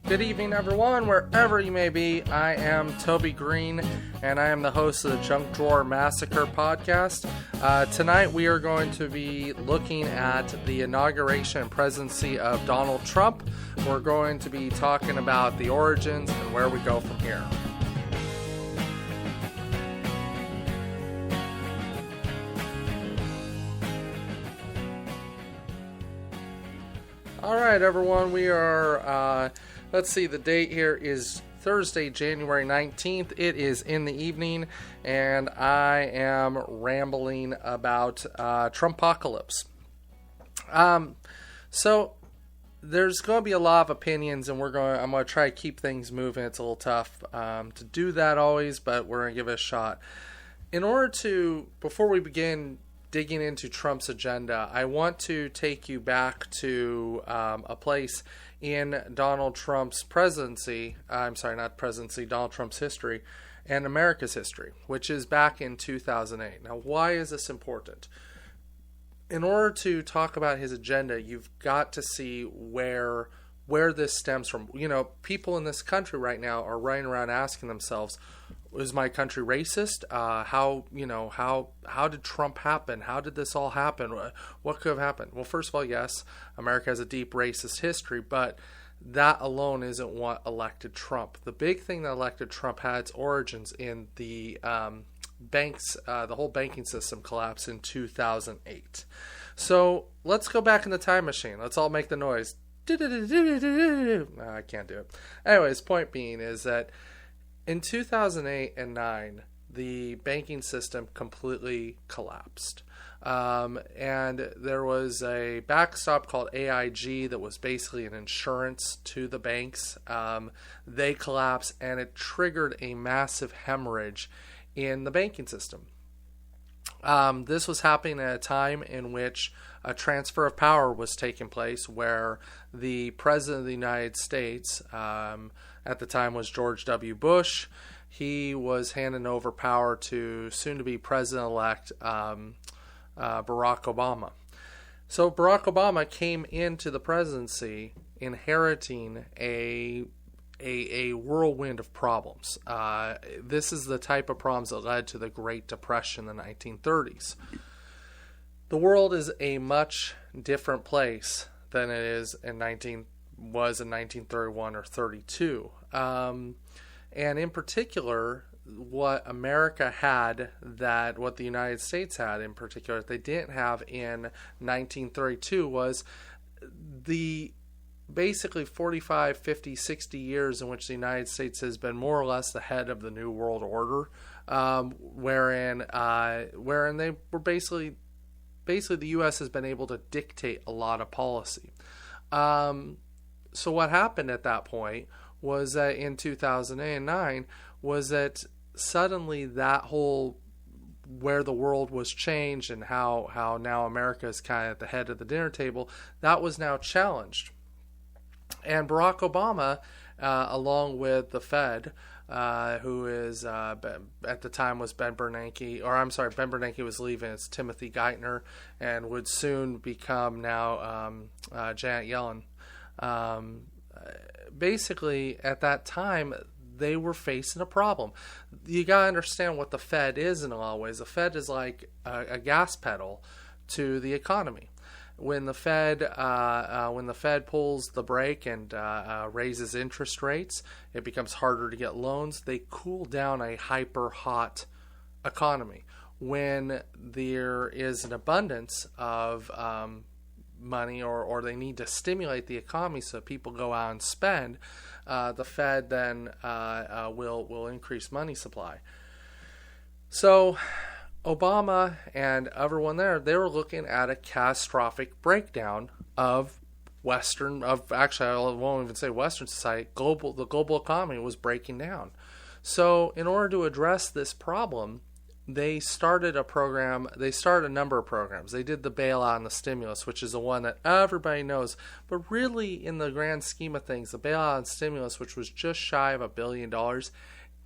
Good evening, everyone, wherever you may be. I am Toby Green, and I am the host of the Junk Drawer Massacre podcast. Tonight, we are going to be looking at the inauguration and presidency of Donald Trump. We're going to be talking about the origins and where we go from here. All right, everyone, we are... let's see, the date here is Thursday, January 19th. It is in the evening, and I am rambling about Trumpacolypse. So there's going to be a lot of opinions, and I'm going to try to keep things moving. It's a little tough to do that always, but we're going to give it a shot. Before we begin digging into Trump's agenda, I want to take you back to a place in Donald Trump's Donald Trump's history and America's history, which is back in 2008. Now, why is this important? In order to talk about his agenda, you've got to see where this stems from. You know, people in this country right now are running around asking themselves, is my country racist? How did Trump happen? How did this all happen? What could have happened? Well, first of all, yes, America has a deep racist history, but that alone isn't what elected Trump. The big thing that elected Trump had its origins in the banks. The whole banking system collapsed in 2008. So let's go back in the time machine. Let's all make the noise. No, I can't do it. Anyways, point being is that in 2008 and 9, the banking system completely collapsed. And there was a backstop called AIG that was basically an insurance to the banks. They collapsed, and it triggered a massive hemorrhage in the banking system. This was happening at a time in which a transfer of power was taking place, where the President of the United States, at the time was George W. Bush. He was handing over power to soon-to-be President-elect Barack Obama. So Barack Obama came into the presidency inheriting a whirlwind of problems. This is the type of problems that led to the Great Depression in the 1930s. The world is a much different place than it is was in 1931 or 32. And in particular, what America had what the United States had in particular, they didn't have in 1932 was the basically 45, 50, 60 years in which the United States has been more or less the head of the New World Order, wherein they were basically the U.S. has been able to dictate a lot of policy. So what happened at that point was that in 2009 was that suddenly that whole where the world was changed and how now America is kind of at the head of the dinner table, that was now challenged. And Barack Obama, along with the Fed, who is at the time was Ben Bernanke was leaving. It's Timothy Geithner, and would soon become now Janet Yellen. Basically, at that time, they were facing a problem. You gotta understand what the Fed is in a lot of ways. The Fed is like a gas pedal to the economy. When the Fed pulls the brake and raises interest rates, it becomes harder to get loans. They cool down a hyper hot economy. When there is an abundance of money or they need to stimulate the economy so people go out and spend, the Fed then will increase money supply. So Obama and everyone there, they were looking at a catastrophic breakdown of actually I won't even say Western society, the global economy was breaking down. So in order to address this problem, they started a number of programs. They did the bailout and the stimulus, which is the one that everybody knows. But really, in the grand scheme of things, the bailout and stimulus, which was just shy of $1 billion,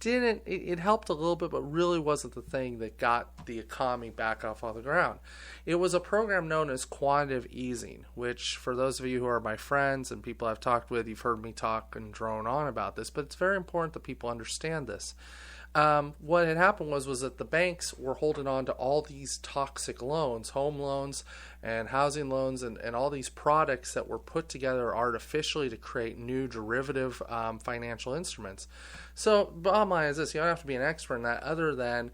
it helped a little bit, but really wasn't the thing that got the economy back off on the ground. It was a program known as quantitative easing, which for those of you who are my friends and people I've talked with, you've heard me talk and drone on about this, but it's very important that people understand this. What had happened was that the banks were holding on to all these toxic loans, home loans and housing loans, and all these products that were put together artificially to create new derivative financial instruments. So bottom line is this: you don't have to be an expert in that, other than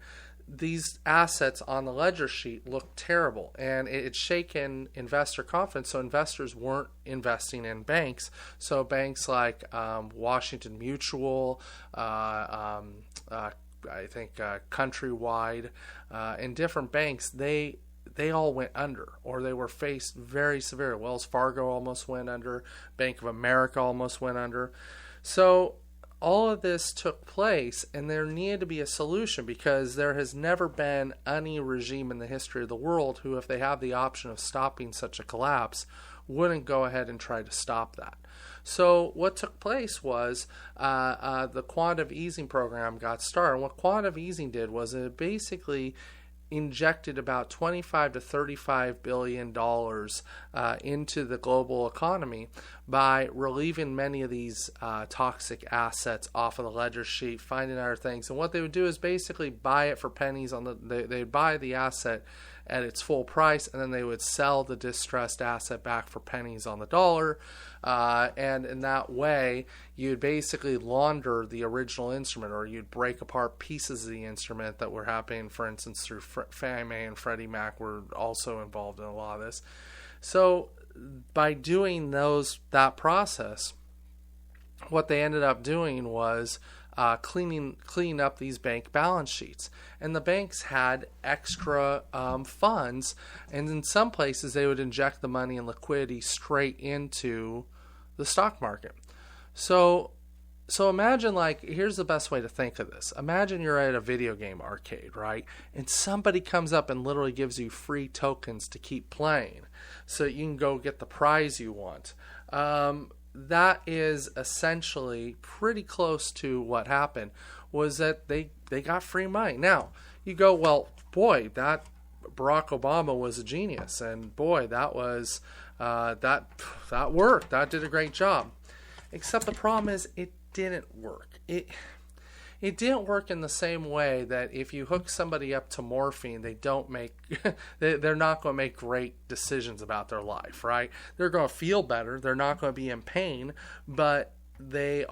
these assets on the ledger sheet look terrible, and it's shaken investor confidence. So investors weren't investing in banks. So banks like Washington Mutual, I think Countrywide, and different banks, they all went under, or they were faced very severe. Wells Fargo almost went under. Bank of America almost went under. So all of this took place, and there needed to be a solution, because there has never been any regime in the history of the world who, if they have the option of stopping such a collapse, wouldn't go ahead and try to stop that. So what took place was the quantitative easing program got started. And what quantitative easing did was it basically injected about $25 to $35 billion into the global economy by relieving many of these toxic assets off of the ledger sheet, finding other things. And what they would do is basically buy it for pennies they'd buy the asset at its full price, and then they would sell the distressed asset back for pennies on the dollar. And in that way, you'd basically launder the original instrument, or you'd break apart pieces of the instrument that were happening, for instance, through Fannie Mae and Freddie Mac were also involved in a lot of this. So by doing that process, what they ended up doing was cleaning up these bank balance sheets. And the banks had extra funds, and in some places they would inject the money and liquidity straight into the stock market. So imagine, like, here's the best way to think of this. Imagine you're at a video game arcade, right? And somebody comes up and literally gives you free tokens to keep playing so that you can go get the prize you want. That is essentially pretty close to what happened, was that they got free money. Now, you go, well, boy, that Barack Obama was a genius, and boy, that was that worked. That did a great job. Except the problem is it didn't work. It didn't work in the same way that if you hook somebody up to morphine, they're not going to make great decisions about their life, right? They're going to feel better. They're not going to be in pain, but they're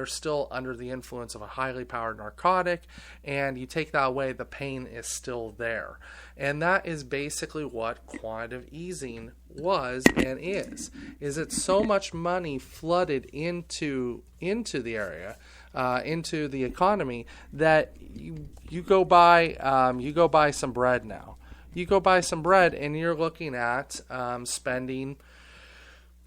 still under the influence of a highly powered narcotic, and you take that away, the pain is still there. And that is basically what quantitative easing was and is it so much money flooded into the area, into the economy, that you go buy some bread now. You go buy some bread, and you're looking at spending,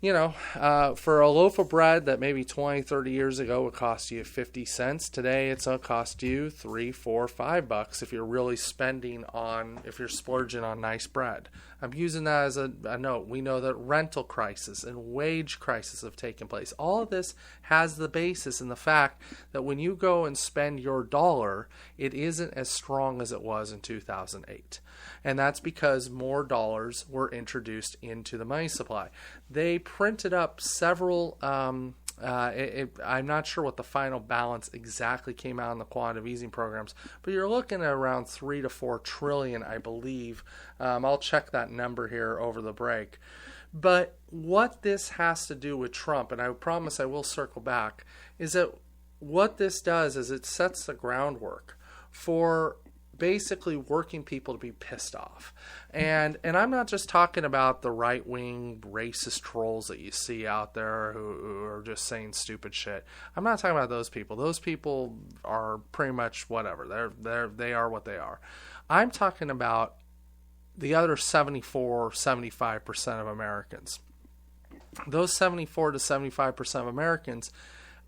for a loaf of bread that maybe 20, 30 years ago would cost you 50 cents. Today, it's going to cost you $3, $4, $5 if you're really if you're splurging on nice bread. I'm using that as a note. We know that rental crisis and wage crisis have taken place. All of this has the basis in the fact that when you go and spend your dollar, it isn't as strong as it was in 2008. And that's because more dollars were introduced into the money supply. They printed up several, I'm not sure what the final balance exactly came out in the quantitative easing programs, but you're looking at around 3 to 4 trillion, I believe. I'll check that number here over the break. But what this has to do with Trump, and I promise I will circle back, is that what this does is it sets the groundwork for basically working people to be pissed off. And I'm not just talking about the right-wing racist trolls that you see out there who are just saying stupid shit. I'm not talking about those people. Those people are pretty much whatever. They are what they are. I'm talking about the other 75% of Americans. Those 74 to 75% of Americans,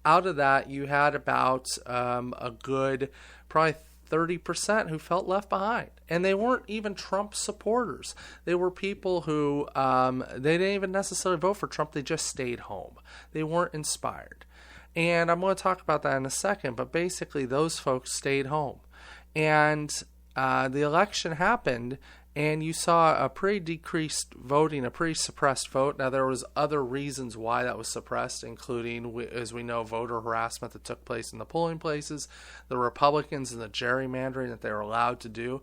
out of that, you had about a good probably 30% who felt left behind. And they weren't even Trump supporters. They were people who, they didn't even necessarily vote for Trump. They just stayed home. They weren't inspired. And I'm going to talk about that in a second, but basically those folks stayed home. And the election happened, and you saw a pretty decreased voting, a pretty suppressed vote. Now, there was other reasons why that was suppressed, including, as we know, voter harassment that took place in the polling places, the Republicans and the gerrymandering that they were allowed to do.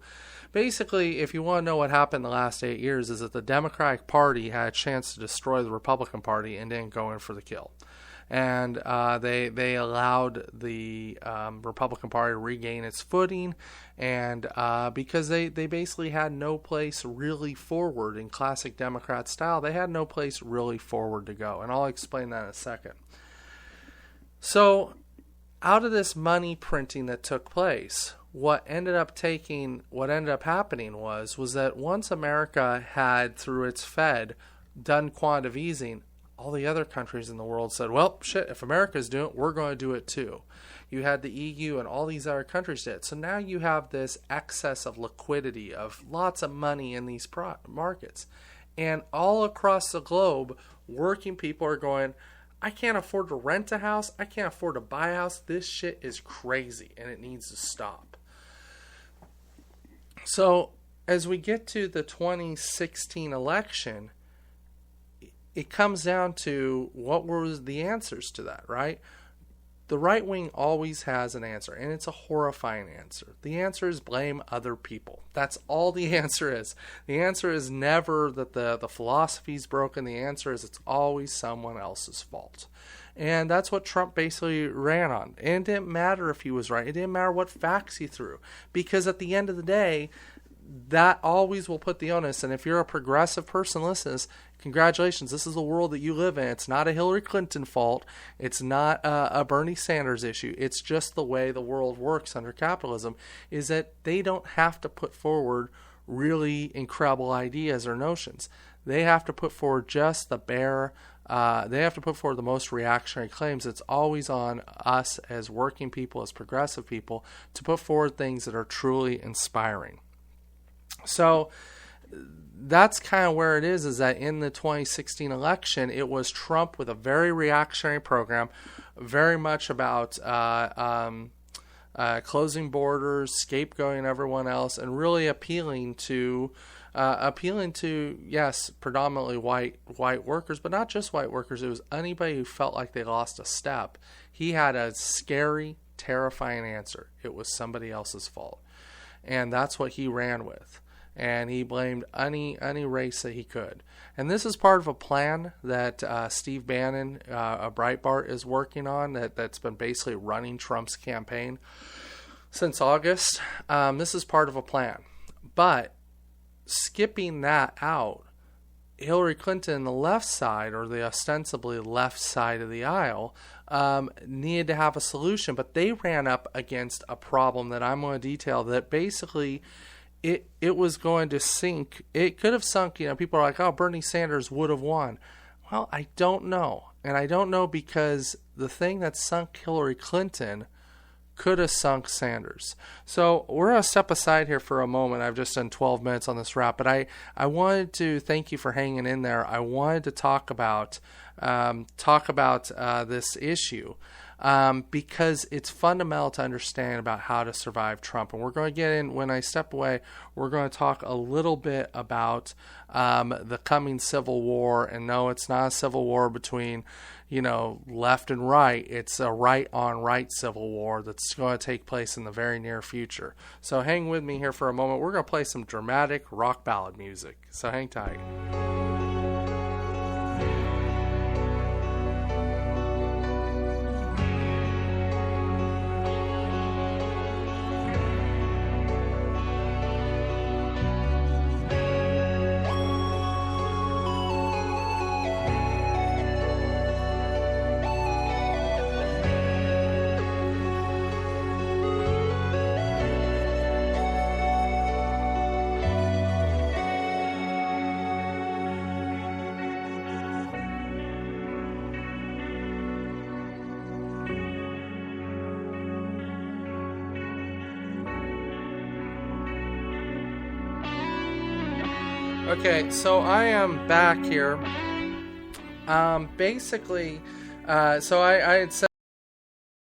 Basically, if you want to know what happened the last 8 years, is that the Democratic Party had a chance to destroy the Republican Party and didn't go in for the kill. And they allowed the Republican Party to regain its footing, and because they basically had no place really forward in classic Democrat style, they had no place really forward to go, and I'll explain that in a second. So, out of this money printing that took place, what ended up happening was that once America had, through its Fed, done quantitative easing, all the other countries in the world said, well, shit, if America's doing it, we're going to do it too. You had the EU and all these other countries did it. So now you have this excess of liquidity, of lots of money in these markets. And all across the globe, working people are going, I can't afford to rent a house. I can't afford to buy a house. This shit is crazy and it needs to stop. So as we get to the 2016 election, it comes down to what were the answers to that, right? The right wing always has an answer, and it's a horrifying answer. The answer is blame other people. That's all the answer is. The answer is never that the philosophy's broken. The answer is it's always someone else's fault. And that's what Trump basically ran on. And it didn't matter if he was right. It didn't matter what facts he threw. Because at the end of the day, that always will put the onus. And if you're a progressive person listening, congratulations, this is the world that you live in. It's not a Hillary Clinton fault. It's not a Bernie Sanders issue. It's just the way the world works under capitalism, is that they don't have to put forward really incredible ideas or notions. They have to put forward just the bare, they have to put forward the most reactionary claims. It's always on us as working people, as progressive people, to put forward things that are truly inspiring. So that's kind of where it is that in the 2016 election, it was Trump with a very reactionary program, very much about closing borders, scapegoating everyone else, and really appealing to yes, predominantly white workers, but not just white workers. It was anybody who felt like they lost a step. He had a scary, terrifying answer. It was somebody else's fault, and that's what he ran with. And he blamed any race that he could. And this is part of a plan that Steve Bannon, a Breitbart, is working on that's been basically running Trump's campaign since August. This is part of a plan. But skipping that out, Hillary Clinton, the left side, or the ostensibly left side of the aisle, needed to have a solution. But they ran up against a problem that I'm going to detail that basically it was going to sink. It could have sunk. People are like, oh, Bernie Sanders would have won. Well, I don't know. And I don't know because the thing that sunk Hillary Clinton could have sunk Sanders. So we're going to step aside here for a moment. I've just done 12 minutes on this wrap, but I wanted to thank you for hanging in there. I wanted to talk about this issue. Because it's fundamental to understand about how to survive Trump. And we're going to get in, when I step away, we're going to talk a little bit about the coming civil war. And no, it's not a civil war between, left and right. It's a right-on-right civil war that's going to take place in the very near future. So hang with me here for a moment. We're going to play some dramatic rock ballad music. So hang tight. Okay, so I am back here. Basically, so I had said